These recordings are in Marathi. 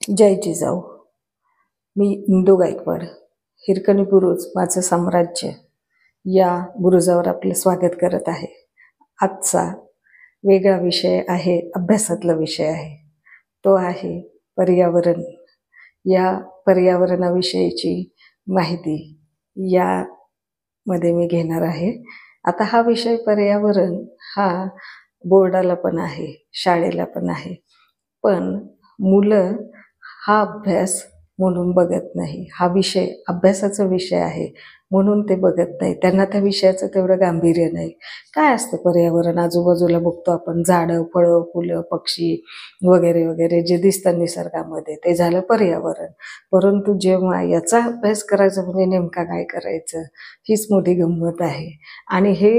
जय जिजाऊ. मी इंदू गायकवाड. हिरकणी बुरुज माझं साम्राज्य या बुरुजावर आपलं स्वागत करत आहे. आजचा वेगळा विषय आहे, अभ्यासातला विषय आहे. तो आहे पर्यावरण. या पर्यावरणाविषयीची माहिती यामध्ये मी घेणार आहे. आता हा विषय पर्यावरण हा बोर्डाला पण आहे, शाळेला पण आहे, पण मुलं हा अभ्यास म्हणून बघत नाही. हा विषय अभ्यासाचा विषय आहे म्हणून ते बघत नाही. त्यांना त्या विषयाचं तेवढं गांभीर्य नाही. काय असतं पर्यावरण? आजूबाजूला बघतो आपण, झाडं, फळं, फुलं, पक्षी वगैरे वगैरे जे दिसतं निसर्गामध्ये, ते झालं पर्यावरण. परंतु जेव्हा याचा अभ्यास करायचा म्हणजे नेमका काय करायचं, हीच मोठी गंमत आहे. आणि हे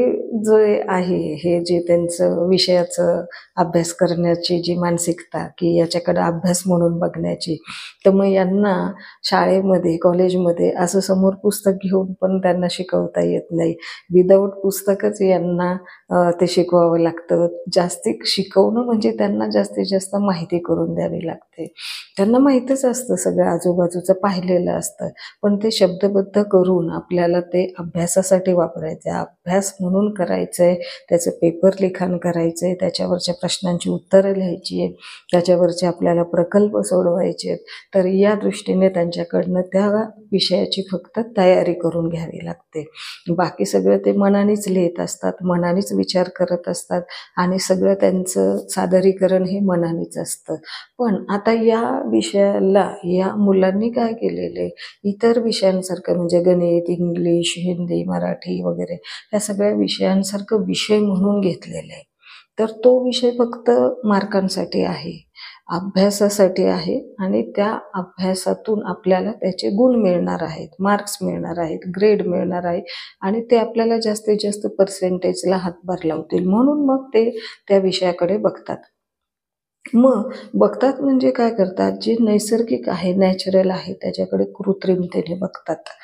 जे आहे, हे जे त्यांचं विषयाचं अभ्यास करण्याची जी मानसिकता, की याच्याकडं अभ्यास म्हणून बघण्याची, तर मग यांना शाळेमध्ये, कॉलेजमध्ये असं समोर पुस्तक घेऊन पण त्यांना शिकवता येत नाही. विदाऊट पुस्तकच यांना ते शिकवावं लागतं. जास्ती शिकवणं म्हणजे त्यांना जास्तीत जास्त माहिती करून द्यावी लागते. त्यांना माहीतच असतं, सगळं आजूबाजूचं पाहिलेलं असतं, पण ते शब्दबद्ध करून आपल्याला ते अभ्यासासाठी वापरायचं आहे, अभ्यास म्हणून करायचं आहे. त्याचं पेपर लिखाण करायचं आहे, त्याच्यावरच्या प्रश्नांची उत्तरं लिहायची आहे, त्याच्यावरचे आपल्याला प्रकल्प सोडवायचे आहेत. तर या दृष्टीने त्यांच्याकडनं त्या विषयाची फक्त तयारी करून घ्यावी लागते. बाकी सगळं ते मनानेच लिहित असतात, मनानेच विचार करत असतात आणि सगळं त्यांचं सादरीकरण हे मनानेच असतं. पण आता या विषयाला या मुलांनी काय केलेलं आहे, इतर विषयांसारखं म्हणजे गणित, इंग्लिश, हिंदी, मराठी वगैरे या सगळ्या विषयांसारखं विषय म्हणून घेतलेलं आहे. तर तो विषय फक्त मार्कांसाठी आहे, अभ्यासासाठी आहे आणि त्या अभ्यासातून आपल्याला त्याचे गुण मिळणार आहेत, मार्क्स मिळणार आहेत, ग्रेड मिळणार आहे आणि ते आपल्याला जास्तीत जास्त पर्सेंटेजला हातभार लावतील. म्हणून मग ते त्या विषयाकडे बघतात. मग बघतात म्हणजे काय करतात, जे नैसर्गिक आहे, नॅचरल आहे, त्याच्याकडे कृत्रिमतेने बघतात.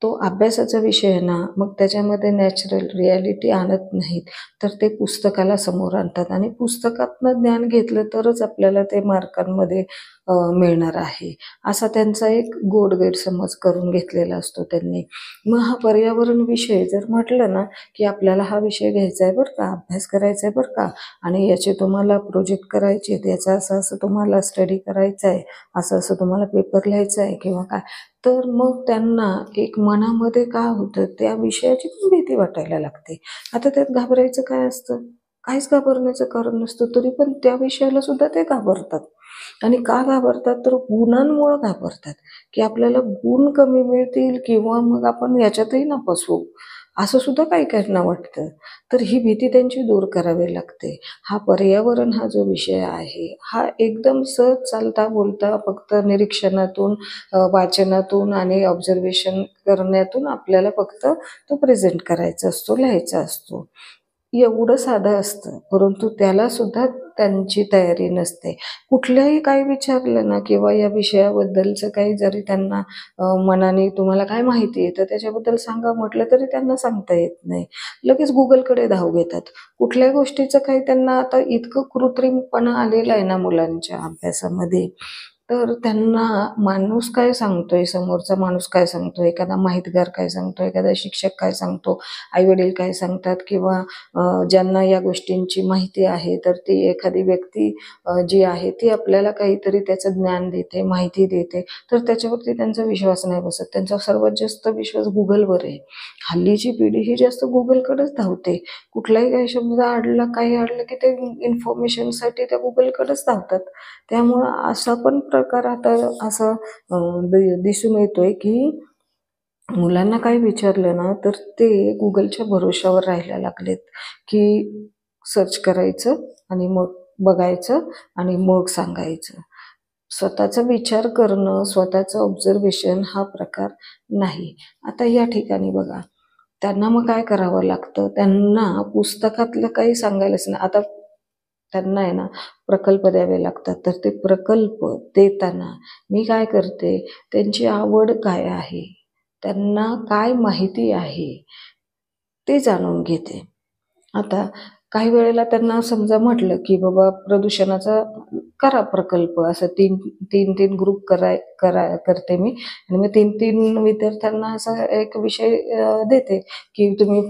तो अभ्यासाचा विषय आहे ना, मग त्याच्यामध्ये नॅचरल रियालिटी आणत नाहीत, तर ते पुस्तकाला समोर आणतात आणि पुस्तकातनं ज्ञान घेतलं तरच आपल्याला ते मार्कांमध्ये मिळणार आहे, असा त्यांचा एक गोड गैरसमज करून घेतलेला असतो त्यांनी. मग हा पर्यावरण विषय जर म्हटलं ना, की आपल्याला हा विषय घ्यायचा आहे बरं का, अभ्यास करायचा आहे बरं का, आणि याचे तुम्हाला प्रोजेक्ट करायचे, याचा असं असं तुम्हाला स्टडी करायचा आहे, असं असं तुम्हाला पेपर लिहायचा आहे किंवा काय, तर मग त्यांना एक मनामध्ये काय होतं, त्या विषयाची पण भीती वाटायला लागते. आता त्यात घाबरायचं काय असतं? काहीच घाबरण्याचं कारण नसतं, तरी पण त्या विषयाला सुद्धा ते घाबरतात. आणि का घाबरतात? तर गुणांमुळं घाबरतात, की आपल्याला गुण कमी मिळतील किंवा मग आपण याच्यातही नापास होऊ, असं सुद्धा काही काहींना वाटतं. तर ही भीती त्यांची दूर करावी लागते. हा पर्यावरण हा जो विषय आहे, हा एकदम सहज चालता बोलता फक्त निरीक्षणातून, वाचनातून आणि ऑब्झर्वेशन करण्यातून आपल्याला फक्त तो प्रेझेंट करायचा असतो, लिहायचा असतो. एवढं साधं असतं, परंतु त्याला सुद्धा त्यांची तयारी नसते. कुठल्याही काही विचारलं ना किंवा या विषयाबद्दलचं काही जरी त्यांना मनाने तुम्हाला काय माहिती आहे तर त्याच्याबद्दल सांगा म्हटलं तरी त्यांना सांगता येत नाही. लगेच गुगलकडे धाव घेतात. कुठल्या गोष्टीचं काही त्यांना आता इतकं कृत्रिमपणा आलेला आहे ना मुलांच्या अभ्यासामध्ये, तर त्यांना माणूस काय सांगतोय, समोरचा माणूस काय सांगतोय, एखादा माहितगार काय सांगतोय, एखादा शिक्षक काय सांगतो, आईवडील काय सांगतात किंवा ज्यांना या गोष्टींची माहिती आहे, तर ती एखादी व्यक्ती जी आहे ती आपल्याला काहीतरी त्याचं ज्ञान देते, माहिती देते, तर त्याच्यावरती त्यांचा विश्वास नाही बसत. त्यांचा सर्वात जास्त विश्वास गुगलवर आहे. हल्लीची पिढी ही जास्त गुगलकडेच धावते. कुठलाही काही शब्द अडला, काही अडलं की ते इन्फॉर्मेशनसाठी त्या गुगलकडेच धावतात. त्यामुळं असा पण प्रकार आता असा दिसून येतोय की मुलांना काही विचारलं ना तर ते गुगलच्या भरोश्यावर राहायला लागलेत, की सर्च करायचं आणि मग बघायचं आणि मग सांगायचं. स्वतःचा विचार करणं, स्वतःचं ऑब्झर्वेशन हा प्रकार नाही. आता या ठिकाणी बघा, त्यांना मग काय करावं लागतं, त्यांना पुस्तकातलं काही सांगायलाच नाही. आता त्यांना आहे ना प्रकल्प द्यावे लागतात, तर ते प्रकल्प देताना मी काय करते, त्यांची आवड काय आहे, त्यांना काय माहिती आहे ते जाणून घेते. आता काही वेळेला त्यांना समजा म्हटलं की बाबा प्रदूषणाचा करा प्रकल्प, असं तीन तीन तीन ग्रुप करते मी, आणि मग तीन तीन विद्यार्थ्यांना असा एक विषय देते की तुम्ही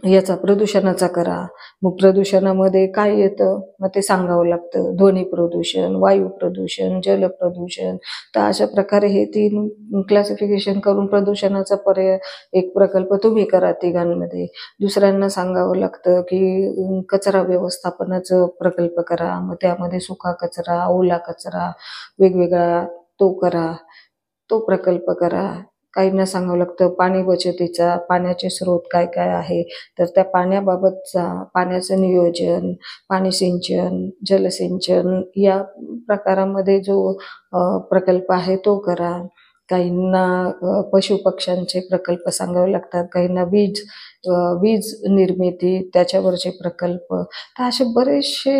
याचा प्रदूषणाचा करा. मग प्रदूषणामध्ये काय येतं मग ते सांगावं लागतं. ध्वनी प्रदूषण, वायू प्रदूषण, जल प्रदूषण. तर अशा प्रकारे हे तीन क्लासिफिकेशन करून प्रदूषणाचा एक प्रकल्प तुम्ही करा तिघांमध्ये. दुसऱ्यांना सांगावं लागतं की कचरा व्यवस्थापनाचं प्रकल्प करा. मग त्यामध्ये सुका कचरा, ओला कचरा वेगवेगळा तो करा, तो प्रकल्प करा. काहींना सांगावं लागतं पाणी बचतीचा, पाण्याचे स्रोत काय काय आहे, तर त्या पाण्याबाबतचा, पाण्याचं नियोजन, पाणी सिंचन, जलसिंचन या प्रकारामध्ये जो प्रकल्प आहे तो करा. काहींना पशुपक्ष्यांचे प्रकल्प सांगावे लागतात, काहींना वीज निर्मिती त्याच्यावरचे प्रकल्प. तर असे बरेचसे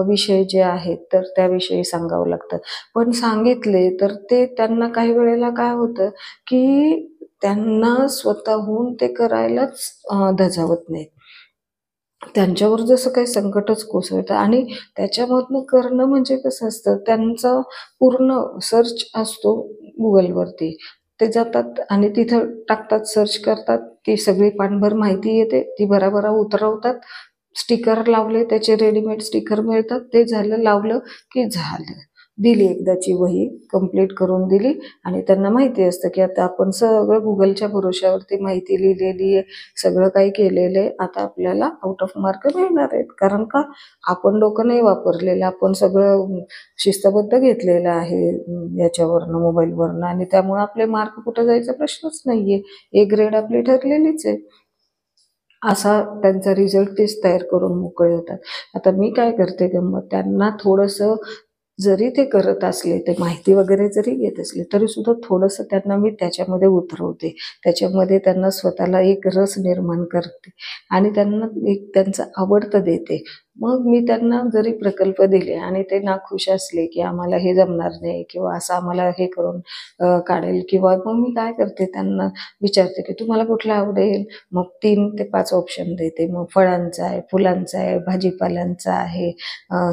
विषय जे आहेत तर त्याविषयी सांगावं लागतं. पण सांगितले तर ते त्यांना काही वेळेला काय होतं की त्यांना स्वतःहून ते करायलाच धजावत नाहीत. त्यांच्यावर जसं काही संकटच कोसळतं, आणि त्याच्यामधनं करणं म्हणजे कसं असतं, त्यांचा पूर्ण सर्च असतो गुगलवरती. ते जातात आणि तिथं टाकतात, सर्च करतात, ती सगळी पानभर माहिती येते, ती भराभरा उतरवतात, स्टिकर लावले, त्याचे रेडीमेड स्टिकर मिळतात, ते झालं लावलं की झालं. दिली एकदाची वही कंप्लीट करून दिली, आणि त्यांना माहिती असतं की आता आपण सगळं गुगलच्या भरोश्यावरती माहिती लिहिलेली आहे, सगळं काही केलेलं आहे, आता आपल्याला आउट ऑफ मार्क मिळणार आहेत. कारण का आपण डोकं नाही वापरलेलं, आपण सगळं शिस्तबद्ध घेतलेलं आहे याच्यावरनं, मोबाईलवरनं, आणि त्यामुळे आपले मार्क कुठं जायचा प्रश्नच नाहीये. ए ग्रेड आपली ठरलेलीच आहे. असा त्यांचा रिझल्ट तेच तयार करून मोकळे होतात. आता मी काय करते गंमत, त्यांना थोडंसं जरी ते करत असले, ते माहिती वगैरे जरी घेत असले, तरी सुद्धा थोडंसं त्यांना मी त्याच्यामध्ये उतरवते. त्याच्यामध्ये त्यांना स्वतःला एक रस निर्माण करते आणि त्यांना एक त्यांचं आवडतं देते. मग मी त्यांना जरी प्रकल्प दिले आणि ते नाखुश असले की आम्हाला हे जमणार नाही किंवा असं आम्हाला हे करून काढेल, किंवा मग मी काय करते, त्यांना विचारते की तुम्हाला कुठलं आवडेल. मग 3 ते 5 ऑप्शन देते. मग फळांचा आहे, फुलांचा आहे, भाजीपाल्यांचा आहे,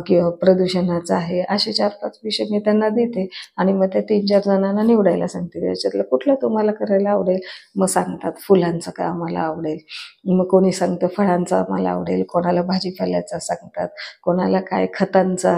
किंवा प्रदूषणाचा आहे, असे 4-5 विषय मी त्यांना देते आणि मग त्या 3-4 जणांना निवडायला सांगते. त्याच्यातलं कुठलं तुम्हाला करायला आवडेल. मग सांगतात फुलांचं का आम्हाला आवडेल, मग कोणी सांगतं फळांचा आम्हाला आवडेल, कोणाला भाजीपाल्याचा सांगतात, कोणाला काय खतांचा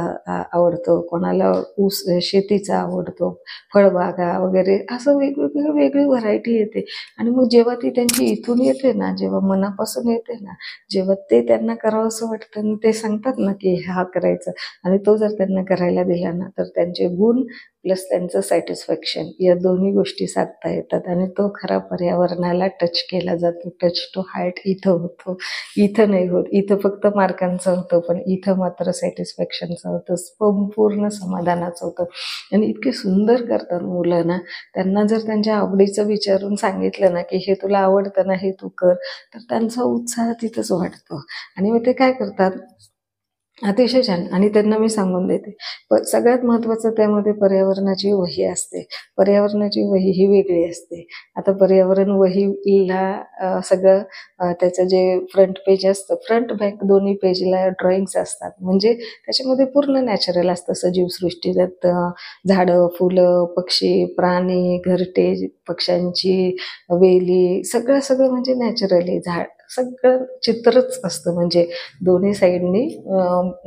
आवडतो, कोणाला ऊस शेतीचा आवडतो, फळबागा वगैरे, असं वेगळी व्हरायटी येते. आणि मग जेव्हा ती त्यांची इथून येते ना, जेव्हा मनापासून येते ना, जेव्हा ते त्यांना करावं असं वाटतं आणि ते सांगतात ना की हा करायचं, आणि तो जर त्यांना करायला दिला ना, तर त्यांचे गुण प्लस त्यांचं सॅटिस्फॅक्शन या दोन्ही गोष्टी साधता येतात, आणि तो खरा पर्यावरणाला टच केला जातो. टच टू हार्ट इथं होतो, इथं नाही होत. इथं फक्त मार्कांचं होतं, पण इथं मात्र सॅटिस्फॅक्शनचं होतं, संपूर्ण समाधानाचं होतं. आणि इतके सुंदर करतात मुलं ना. त्यांना जर त्यांच्या आवडीचं विचारून सांगितलं ना की हे तुला आवडतं ना, हे तू कर, तर त्यांचा उत्साह तिथंच वाढतो. आणि मग ते काय करतात, अतिशय छान. आणि त्यांना मी सांगून देते, पण सगळ्यात महत्त्वाचं त्यामध्ये पर्यावरणाची वही असते. पर्यावरणाची वही ही वेगळी असते. आता पर्यावरण वहीला सगळं त्याचं जे फ्रंट पेज असतं, फ्रंट बॅक दोन्ही पेजला ड्रॉइंग्स असतात. म्हणजे त्याच्यामध्ये पूर्ण नॅचरल असतं, सजीव सृष्टी, त्यात झाडं, फुलं, पक्षी, प्राणी, घरटे, पक्ष्यांची वेली, सगळं म्हणजे नॅचरली सगळं चित्रच असतं. म्हणजे दोन्ही साईडनी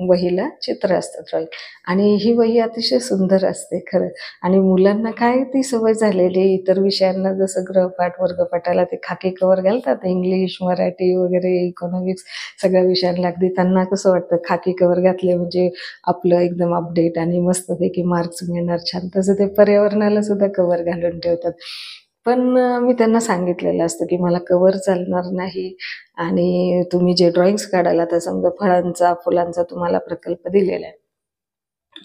वहीला चित्र असतं ड्रॉइंग. आणि ही वही अतिशय सुंदर असते खरं. आणि मुलांना काय ती सवय झालेली, इतर विषयांना जसं गृहपाठ वर्गपाठाला ते खाकी कवर घालतात, इंग्लिश, मराठी वगैरे, इकॉनॉमिक्स, सगळ्या विषयांना अगदी त्यांना कसं वाटतं खाकी कवर घातले म्हणजे आपलं एकदम अपडेट आणि मस्तपैकी मार्क्स मिळणार छान. तसं ते पर्यावरणाला सुद्धा कवर घालून ठेवतात. पण मी त्यांना सांगितलेलं असतं की मला कवर चालणार नाही, आणि तुम्ही जे ड्रॉइंग्स काढाल, आता समजा फळांचा, फुलांचा तुम्हाला प्रकल्प दिलेला आहे,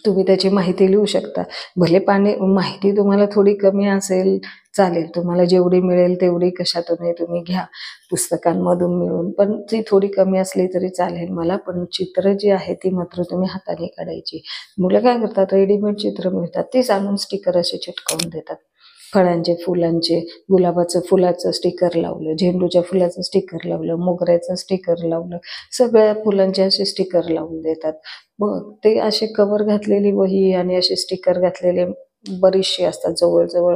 तुम्ही त्याची माहिती लिहू शकता. भले माहिती तुम्हाला थोडी कमी असेल, चालेल, तुम्हाला जेवढी मिळेल तेवढी कशातूनही तुम्ही घ्या, पुस्तकांमधून मिळून, पण ती थोडी कमी असली तरी चालेल मला, पण चित्र जी आहे ती मात्र तुम्ही हाताने काढायची. मुलं काय करतात, रेडीमेड चित्र मिळतात, तीच आणून स्टिकर असे चिटकवून देतात. फळांचे, फुलांचे, गुलाबाचं फुलाचं स्टिकर लावलं, झेंडूच्या फुलाचं स्टिकर लावलं, मोगऱ्याचं स्टिकर लावलं, सगळ्या फुलांचे असे स्टिकर लावून देतात. मग ते असे कवर घातलेली वही आणि असे स्टिकर घातलेले बरीचशी असतात, जवळजवळ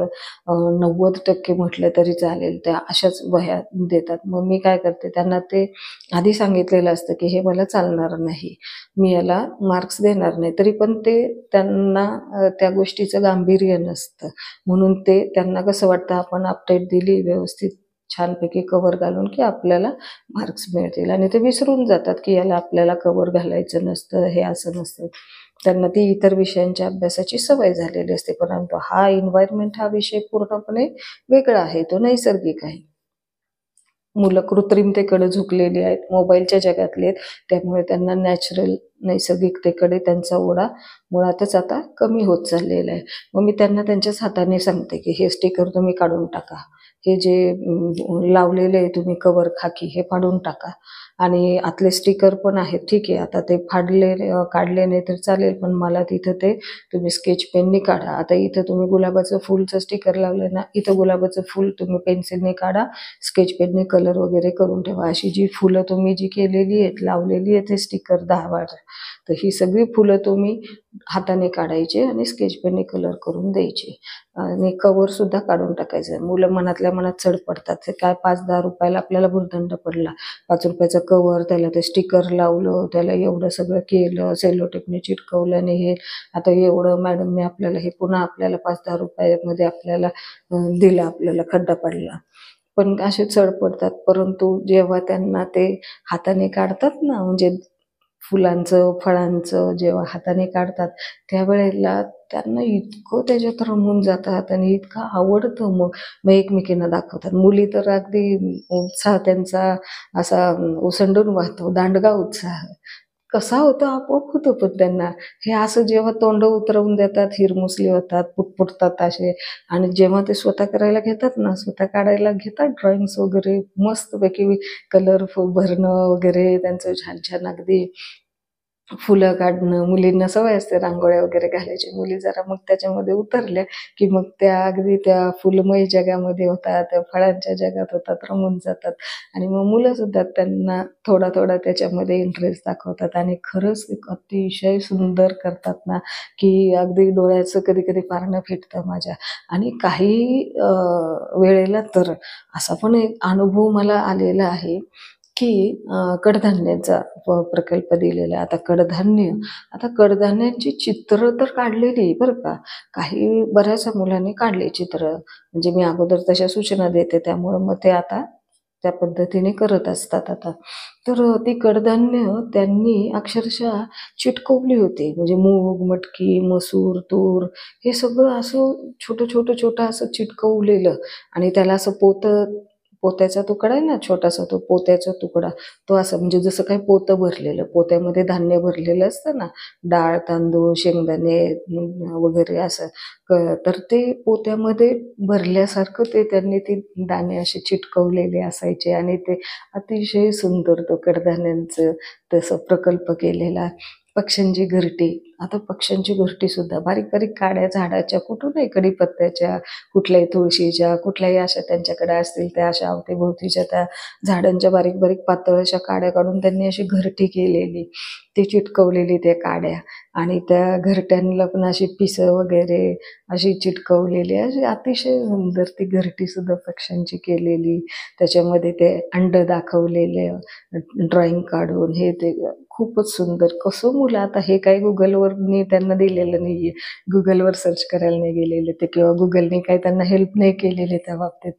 90% म्हटलं तरी चालेल त्या अशाच वह्या देतात. मग मी काय करते, त्यांना ते आधी सांगितलेलं असतं की हे मला चालणार नाही, मी याला मार्क्स देणार नाही, तरी पण ते त्यांना त्या गोष्टीचं गांभीर्य नसतं. म्हणून ते त्यांना कसं वाटतं आपण अपडेट दिली व्यवस्थित छानपैकी कवर घालून की आपल्याला मार्क्स मिळतील, आणि ते विसरून जातात की याला आपल्याला कवर घालायचं नसतं, हे असं नसतं. त्यांना ती इतर विषयांच्या अभ्यासाची सवय झालेली असते. परंतु हा एन्व्हायरमेंट हा विषय पूर्णपणे वेगळा आहे, तो नैसर्गिक आहे. मुलं कृत्रिमतेकडे झुकलेली आहेत, मोबाईलच्या जगातले आहेत, त्यामुळे त्यांना नॅचरल नैसर्गिकतेकडे त्यांचा ओढा मुळातच आता कमी होत चाललेला आहे. मग मी त्यांना त्यांच्याच हाताने सांगते की हे स्टिकर तुम्ही काढून टाका, हे जे लावलेले आहे तुम्ही कवर खाकी हे फाडून टाका, आणि आतले स्टिकर पण आहेत, ठीक आहे आता ते काढले नाही तर चालेल, पण मला तिथं ते तुम्ही स्केच पेनने काढा. आता इथं तुम्ही गुलाबाचं फुलचं स्टिकर लावलं ना, इथं गुलाबाचं फुल तुम्ही पेन्सिलने काढा, स्केच पेनने कलर वगैरे करून ठेवा. अशी जी फुलं तुम्ही जी केलेली आहेत, लावलेली आहेत, हे स्टिकर 10-12, तर ही सगळी फुलं तुम्ही हाताने काढायचे आणि स्केच पेनने कलर करून द्यायचे, आणि कवर सुद्धा काढून टाकायचं. मुलं मनातल्या मनात चढ पडतात, ते काय 5-10 रुपयाला आपल्याला भुर्दंड पडला, 5 रुपयाचं कवर, त्याला ते स्टिकर लावलं, त्याला एवढं सगळं केलं, सेलो टेपने चिटकवलं, आणि हे आता एवढं मॅडमने आपल्याला हे पुन्हा आपल्याला 5-10 रुपयामध्ये आपल्याला दिलं, आपल्याला खड्डा पडला. पण असे चढ पडतात. परंतु जेव्हा त्यांना ते हाताने काढतात ना, म्हणजे फुलांचं, फळांचं जेव्हा हाताने काढतात, त्यावेळेला त्यांना इतकं त्याच्यात रमून जातात आणि इतकं आवडतं. मग एकमेकींना दाखवतात. मुली तर अगदी उत्साह त्यांचा असा ओसंडून वाहतो, दांडगा उत्साह. कसा होतो आपोआप होतो, पण त्यांना हे असं जेव्हा तोंड उतरवून देतात, हिरमुसली होतात, पुटपुटतात असे, आणि जेव्हा ते स्वतः करायला घेतात ना, स्वतः काढायला घेतात ड्रॉइंग्स वगैरे, मस्तपैकी कलर भरणं वगैरे त्यांचं छान छान, अगदी फुलं काढणं, मुलींना सवय असते रांगोळ्या वगैरे घालायची. मुली जरा मग त्याच्यामध्ये उतरल्या की मग त्या अगदी त्या फुलमय जगामध्ये होतात, त्या फळांच्या जगात होतात, रमून जातात. आणि मग मुलं सुद्धा त्यांना थोडा थोडा त्याच्यामध्ये इंटरेस्ट दाखवतात, आणि खरंच एक अतिशय सुंदर करतात ना, की अगदी डोळ्याचं कधी कधी पारणं फिटतं माझ्या. आणि काही वेळेला तर असा पण एक अनुभव मला आलेला आहे की कडधान्याचा प्रकल्प दिलेला आहे. आता कडधान्यांची चित्र तर काढलेली बरं का, काही बऱ्याचशा मुलांनी काढले चित्र, म्हणजे मी अगोदर तशा सूचना देते, त्यामुळं मग ते आता त्या पद्धतीने करत असतात आता. तर ती कडधान्य त्यांनी अक्षरशः चिटकवली होती, म्हणजे मूग, मटकी, मसूर, तूर, हे सगळं असं छोटं असं चिटकवलेलं, आणि त्याला असं पोत्याचा तुकडा आहे ना, छोटासा तो पोत्याचा तुकडा, तो असं म्हणजे जसं काही पोतं भरलेलं, पोत्यामध्ये धान्य भरलेलं असतं ना, डाळ, तांदूळ, शेंगदाणे वगैरे असं, तर ते पोत्यामध्ये भरल्यासारखं ते त्यांनी ती दाणे असे चिटकवलेले असायचे, आणि ते अतिशय सुंदर तो कडधान्यांचं तसं प्रकल्प केलेला. पक्ष्यांची घरटी, आता पक्ष्यांची घरटी सुद्धा बारीक बारीक काड्या झाडाच्या, कुठूनही कडीपत्त्याच्या, कुठल्याही तुळशीच्या, कुठल्याही अशा त्यांच्याकडे असतील त्या अशा अवतीभोवतीच्या त्या झाडांच्या बारीक बारीक पातळ अशा काड्या काढून त्यांनी अशी घरटी केलेली, ती चिटकवलेली त्या काड्या, आणि त्या घरट्यांना पण अशी पिसं वगैरे अशी चिटकवलेली, अशी अतिशय सुंदर ती घरटी सुद्धा पक्ष्यांची केलेली. त्याच्यामध्ये ते अंड दाखवलेले ड्रॉइंग काढून, हे ते खूपच सुंदर. कसं मुलं आता हे काही गुगलवर मी त्यांना दिलेलं नाहीये, गुगलवर सर्च करायला नाही गेलेले ते, किंवा गुगलने काही त्यांना हेल्प नाही केलेली त्या बाबतीत,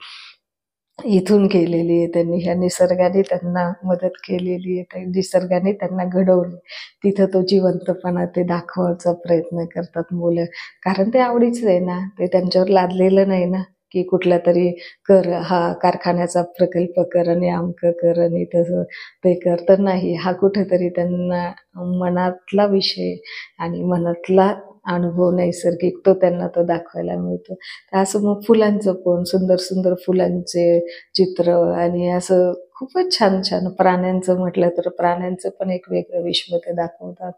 इथून केलेली आहे त्यांनी. ह्या निसर्गाने त्यांना मदत केलेली आहे, त्या निसर्गाने त्यांना घडवलं, तिथं तो जिवंतपणा ते दाखवायचा प्रयत्न करतात मुलं, कारण ते आवडीचं आहे ना, ते त्यांच्यावर लादलेलं नाही ना की कुठला तरी हा कारखान्याचा प्रकल्प कर आणि अमकं कर आणि तसं ते कर, तर नाही, हा कुठेतरी त्यांना मनातला विषय आणि मनातला अनुभव नैसर्गिक तो त्यांना तो दाखवायला मिळतो. असं मग फुलांचं पण सुंदर सुंदर फुलांचे चित्र, आणि असं खूपच छान प्राण्यांचं म्हटलं तर प्राण्यांचं पण एक वेगळं विश्व ते दाखवतात.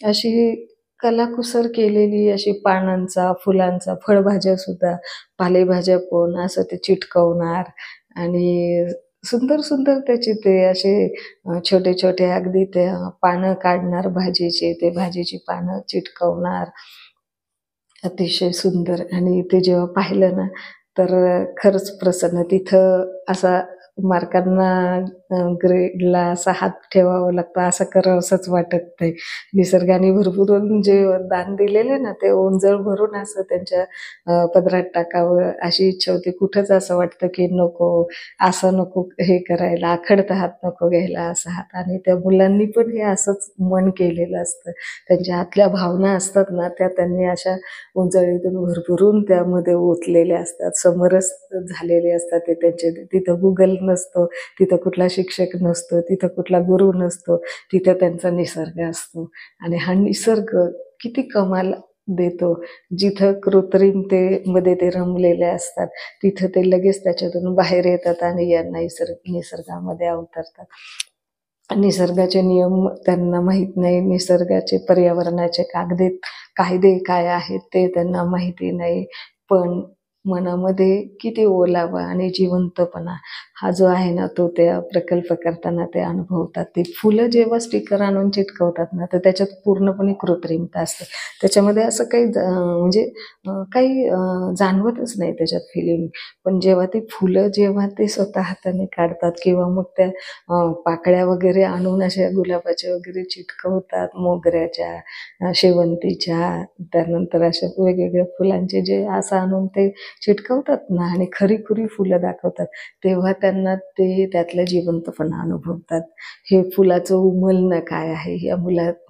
अशी कलाकुसर केलेली अशी पानांचा, फुलांचा, फळभाज्या सुद्धा, पालेभाज्या पण असं ते चिटकवणार आणि सुंदर सुंदर त्याचे ते असे छोटे छोटे अगदी ते पानं काढणार भाजीचे, ते भाजीची पानं चिटकवणार. अतिशय सुंदर. आणि ते जेव्हा पाहिलं ना तर खरंच प्रसन्न. तिथं असा मार्कांना ग्रेडला असा हात ठेवावा लागतो, असं करावंसंच वाटत नाही. निसर्गाने भरभरून जे दान दिलेले ना ते ओंजळ भरून असं त्यांच्या पदरात टाकावं अशी इच्छा होती. कुठंच असं वाटतं की नको, असं नको हे करायला, आखडता हात नको घ्यायला असा हात. आणि त्या मुलांनी पण हे असंच मन केलेलं असतं. त्यांच्या आतल्या भावना असतात ना त्या त्यांनी अशा उंचळीतून भरभरून त्यामध्ये ओतलेले असतात, समरस झालेले असतात ते त्यांचे. तिथं गुगल नसतो, तिथं कुठला शिक्षक नसतो, तिथं कुठला गुरु नसतो, तिथं त्यांचा निसर्ग असतो. आणि हा निसर्ग किती कमाल देतो. जिथं कृत्रिमतेमध्ये ते रमलेले असतात तिथं ते लगेच त्याच्यातून बाहेर येतात आणि या निसर्गामध्ये अवतरतात. निसर्गाचे नियम त्यांना माहीत नाही, निसर्गाचे पर्यावरणाचे कायदे काय आहेत ते त्यांना माहिती नाही. पण मनामध्ये किती ओलावा आणि जिवंतपणा हा जो आहे ना तो त्या प्रकल्प करताना ते अनुभवतात. ते फुलं जेव्हा स्टिकर आणून चिटकवतात ना तर त्याच्यात पूर्णपणे कृत्रिमता असते. त्याच्यामध्ये असं काही म्हणजे काही जाणवतच नाही त्याच्यात फिलिंग. पण जेव्हा ती फुलं जेव्हा ते स्वतः हाताने काढतात किंवा मग त्या पाकळ्या वगैरे आणून अशा गुलाबाच्या वगैरे चिटकवतात, मोगऱ्याच्या, शेवंतीच्या, त्यानंतर अशा वेगवेगळ्या फुलांचे जे असं आणून ते चिटकवतात ना आणि खरी फुलं दाखवतात, तेव्हा त्यांना ते त्यातलं जिवंतपणा अनुभवतात. हे फुलाचं उमलणं काय आहे, या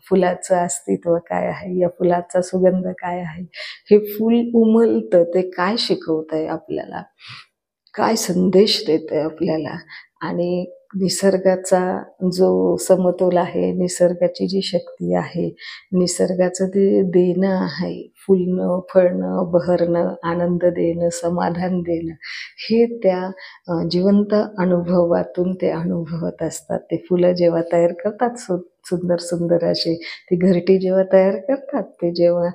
फुलाचं अस्तित्व काय आहे, या फुलाचा सुगंध काय आहे, हे फुल उमलतं ते काय शिकवतंय आपल्याला, काय संदेश देतंय आपल्याला. आणि निसर्गाचा जो समतोल आहे, निसर्गाची जी शक्ती आहे, निसर्गाचं ते देणं आहे, फुलणं, फळणं, बहरणं, आनंद देणं, समाधान देणं, हे त्या जिवंत अनुभवातून ते अनुभवत असतात. ते फुलं जेव्हा तयार करतात सुंदर सुंदर असे, ती घरटी जेव्हा तयार करतात, ते जेव्हा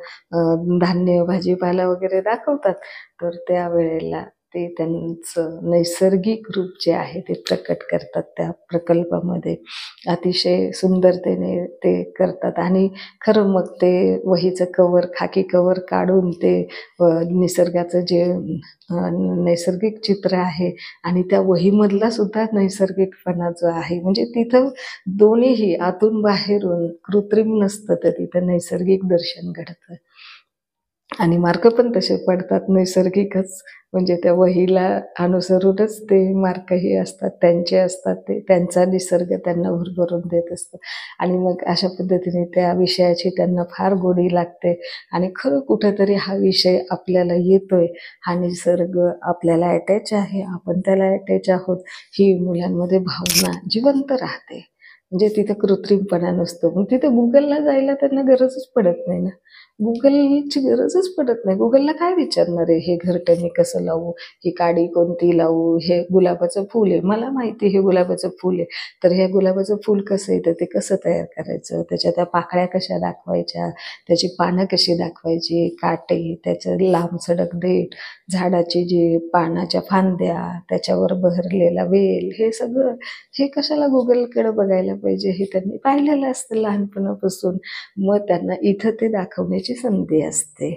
धान्य भाजीपाला वगैरे दाखवतात, तर त्यावेळेला ते त्यांचं नैसर्गिक रूप जे आहे ते प्रकट करतात त्या प्रकल्पामध्ये. अतिशय सुंदरतेने ते करतात. आणि खरं मग ते वहीचं कवर, खाकी कवर काढून ते निसर्गाचं जे नैसर्गिक चित्र आहे आणि त्या वहीमधला सुद्धा नैसर्गिकपणा जो आहे, म्हणजे तिथं दोन्हीही आतून बाहेरून कृत्रिम नसतं, तर तिथं नैसर्गिक दर्शन घडतं. आणि मार्क पण तसे पडतात नैसर्गिकच. म्हणजे त्या वहीला अनुसरूनच ते मार्कही असतात, त्यांचे असतात, ते त्यांचा निसर्ग त्यांना भरभरून देत असतो. आणि मग अशा पद्धतीने त्या विषयाची त्यांना फार गोडी लागते. आणि खरं कुठेतरी हा विषय आपल्याला येतोय, हा निसर्ग आपल्याला अटॅच आहे, आपण त्याला अटॅच आहोत, ही मुलांमध्ये भावना जिवंत राहते. म्हणजे तिथे कृत्रिमपणा नसतो. मग तिथे गुगलला जायला त्यांना गरजच पडत नाही ना. गुगलची गरजच पडत नाही. गुगलला काय विचारणार आहे, हे घरटं मी कसं लावू, ही काडी कोणती लावू, हे गुलाबाचं फूल आहे, मला माहिती हे गुलाबाचं फूल आहे, तर हे गुलाबाचं फूल कसं येतं, ते कसं तयार करायचं, त्याच्या त्या पाकळ्या कशा दाखवायच्या, त्याची पानं कशी दाखवायची, काटे, त्याचं लांबसडक देठ, झाडाची जी पानाच्या फांद्या, त्याच्यावर बहरलेला वेल, हे सगळं हे कशाला गुगलकडे बघायला पाहिजे, हे त्यांनी पाहिलेलं असतं लहानपणापासून. मग त्यांना इथं ते दाखवण्याची संधी असते,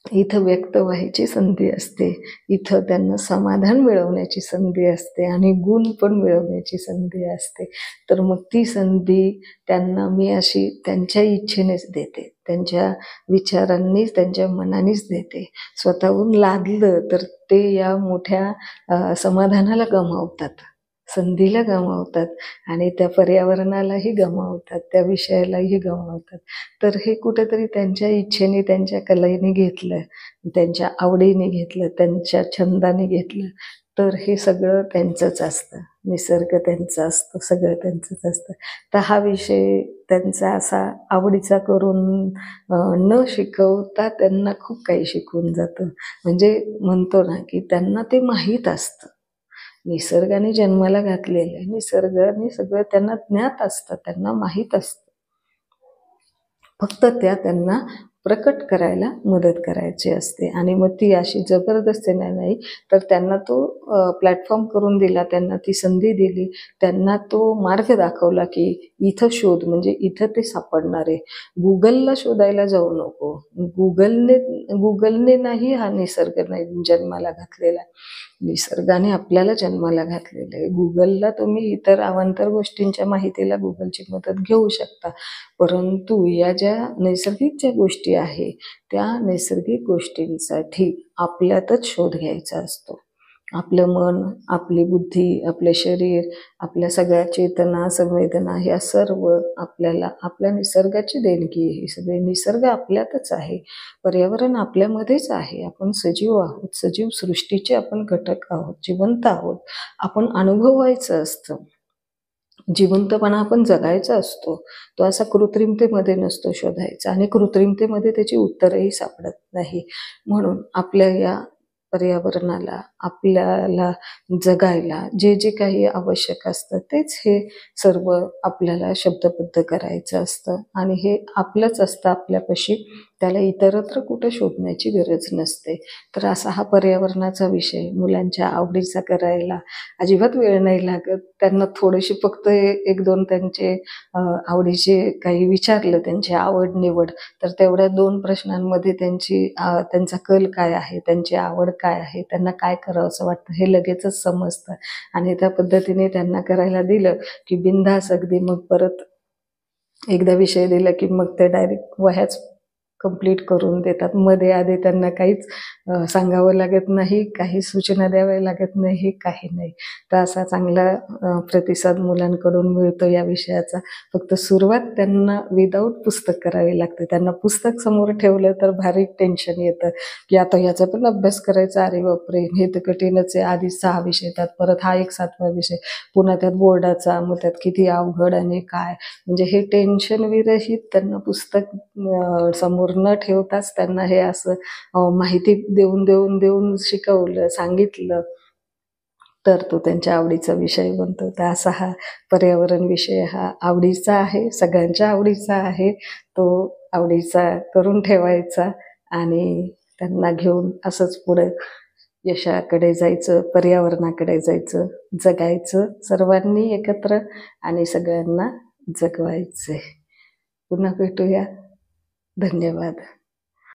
इथं व्यक्त व्हायची संधी असते, इथं त्यांना समाधान मिळवण्याची संधी असते आणि गुण पण मिळवण्याची संधी असते. तर मग ती संधी त्यांना मी अशी त्यांच्या इच्छेनेच देते, त्यांच्या विचारांनीच, त्यांच्या मनानेच देते. स्वतःहून लादलं तर ते या मोठ्या समाधानाला गमावतात, संधीला गमावतात आणि त्या पर्यावरणालाही गमावतात, त्या विषयालाही गमावतात. तर हे कुठेतरी त्यांच्या इच्छेने, त्यांच्या कलेने घेतलं, त्यांच्या आवडीने घेतलं, त्यांच्या छंदाने घेतलं, तर हे सगळं त्यांचंच असतं. निसर्ग त्यांचा असतो, सगळं त्यांचंच असतं. तर हा विषय त्यांचा असा आवडीचा करून न शिकवता त्यांना खूप काही शिकवून जातं. म्हणजे म्हणतो ना की त्यांना ते माहीत असतं, निसर्गाने जन्माला घातलेलं आहे, निसर्गाने सगळं त्यांना ज्ञात असतं, त्यांना माहीत असतं. फक्त त्यांना प्रकट करायला मदत करायची असते. आणि मग ती अशी जबरदस्तीने नाही, तर त्यांना तो प्लॅटफॉर्म करून दिला, त्यांना ती संधी दिली, त्यांना तो मार्ग दाखवला की इथं शोध, म्हणजे इथं ते सापडणार आहे. गुगलला शोधायला जाऊ नको. गुगलने नाही हा निसर्ग नाही जन्माला घातलेला, निसर्गाने आपल्याला जन्माला घातलेलं आहे. गुगलला तुम्ही इतर अवांतर गोष्टींच्या माहितीला गुगलची मदत घेऊ शकता, परंतु या ज्या नैसर्गिक ज्या गोष्टी आहे त्या नैसर्गिक गोष्टींसाठी आपल्यातच शोध घ्यायचा असतो. आपलं मन, आपली बुद्धी, आपले शरीर, आपल्या सगळ्या चेतना, संवेदना, ह्या सर्व आपल्याला आपल्या निसर्गाची देणगी आहे. सगळे निसर्ग आपल्यातच आहे, पर्यावरण आपल्यामध्येच आहे. आपण सजीव आहोत, सजीव सृष्टीचे आपण घटक आहोत, जिवंत आहोत. आपण अनुभवायचं असतं, जिवंतपणा आपण जगायचा असतो. तो असा कृत्रिमतेमध्ये नसतो शोधायचा, आणि कृत्रिमतेमध्ये त्याची उत्तरही सापडत नाही. म्हणून आपल्या या पर्यावरणाला, आपल्याला जगायला जे जे काही आवश्यक असतं तेच हे सर्व आपल्याला शब्दबद्ध करायचं असतं, आणि हे आपलंच असतं आपल्यापाशी. त्याला इतरत्र कुठं शोधण्याची गरज नसते. तर असा हा पर्यावरणाचा विषय मुलांच्या आवडीचा करायला अजिबात वेळ नाही लागत. त्यांना थोडीशी फक्त एक दोन त्यांचे आवडीचे काही विचारलं, त्यांची आवड निवड, तर तेवढ्या 2 प्रश्नांमध्ये त्यांचा कल काय आहे, त्यांची आवड काय आहे, त्यांना काय करावं असं वाटतं हे लगेचच समजतं. आणि त्या पद्धतीने त्यांना करायला दिलं की बिनधास्त अगदी, मग परत एकदा विषय दिला की मग ते डायरेक्ट वह्याच कंप्लीट करून देतात. मध्ये आधी त्यांना काहीच सांगावं लागत नाही, काही सूचना द्याव्या लागत नाही, काही नाही. तर असा चांगला प्रतिसाद मुलांकडून मिळतो या विषयाचा. फक्त सुरुवात त्यांना विदाऊट पुस्तक करावी लागते. त्यांना पुस्तक समोर ठेवलं तर भारी टेन्शन येतं की आता याचा पण अभ्यास करायचा, अरे बापरे हे तर कठीणच आहे. आधी 6 विषय येतात, परत हा एक 7वा विषय, पुन्हा त्यात बोर्डाचा, मग त्यात किती अवघड आणि काय, म्हणजे हे टेन्शन विरहित त्यांना पुस्तक समोर न ठेवताच त्यांना हे असं माहिती देऊन शिकवलं, सांगितलं, तर तो त्यांच्या आवडीचा विषय बनतो. तर असा हा पर्यावरण विषय हा आवडीचा आहे, सगळ्यांच्या आवडीचा आहे. तो आवडीचा करून ठेवायचा आणि त्यांना घेऊन असंच पुढे यशाकडे जायचं, पर्यावरणाकडे जायचं, जगायचं सर्वांनी एकत्र आणि सगळ्यांना जगवायचे. पुन्हा भेटूया. धन्यवाद.